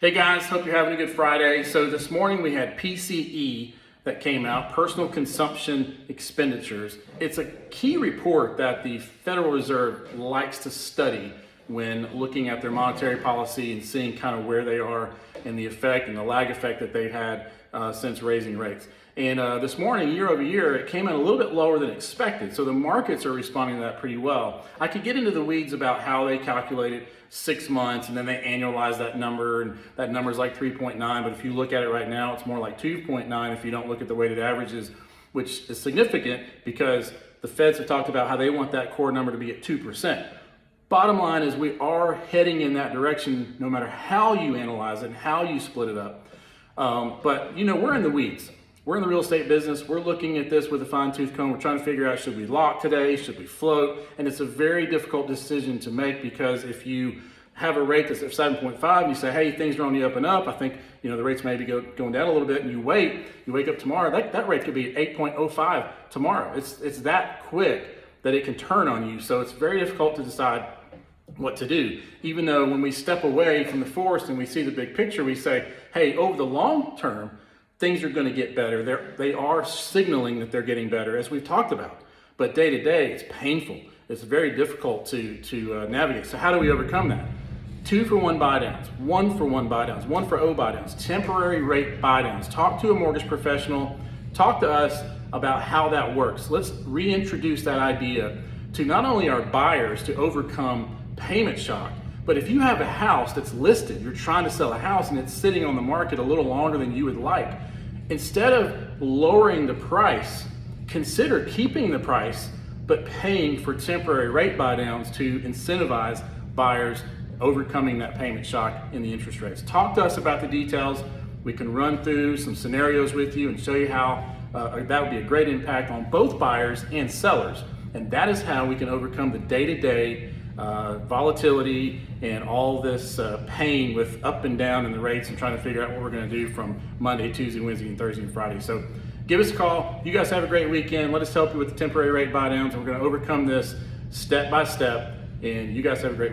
Hey guys, hope you're having a good Friday. So this morning we had PCE that came out, Personal Consumption Expenditures. It's a key report that the Federal Reserve likes to study when looking at their monetary policy and seeing kind of where they are and the effect and the lag effect that they've had since raising rates. And this morning, year over year, it came in a little bit lower than expected. So the markets are responding to that pretty well. I could get into the weeds about how they calculated 6 months and then they annualize that number, and that number is like 3.9. But if you look at it right now, it's more like 2.9 if you don't look at the weighted averages, which is significant because the Feds have talked about how they want that core number to be at 2%. Bottom line is we are heading in that direction no matter how you analyze it and how you split it up. But you know, we're in the weeds. We're in the real estate business. We're looking at this with a fine-tooth comb. We're trying to figure out, should we lock today? Should we float? And it's a very difficult decision to make, because if you have a rate that's at 7.5 and you say, hey, things are on the up and up, I think the rates may be going down a little bit, and you wake up tomorrow, that rate could be 8.05 tomorrow. It's that quick that it can turn on you. So it's very difficult to decide what to do. Even though when we step away from the forest and we see the big picture, we say, hey, over the long term, things are going to get better. They are signaling that they're getting better, as we've talked about. But day to day, it's painful. It's very difficult to navigate. So how do we overcome that? 2-for-1 buy downs, 1-for-1 buy downs, 1-for-0 buy downs, temporary rate buy downs. Talk to a mortgage professional. Talk to us about how that works. Let's reintroduce that idea to not only our buyers to overcome payment shock, but if you have a house that's listed, you're trying to sell a house and it's sitting on the market a little longer than you would like, instead of lowering the price, consider keeping the price but paying for temporary rate buy downs to incentivize buyers overcoming that payment shock in the interest rates. Talk to us about the details. We can run through some scenarios with you and show you how that would be a great impact on both buyers and sellers. And that is how we can overcome the day-to-day volatility and all this pain with up and down in the rates, and trying to figure out what we're going to do from Monday, Tuesday, Wednesday, and Thursday and Friday. So give us a call. You guys have a great weekend. Let us help you with the temporary rate buy downs. We're going to overcome this step by step, and you guys have a great weekend.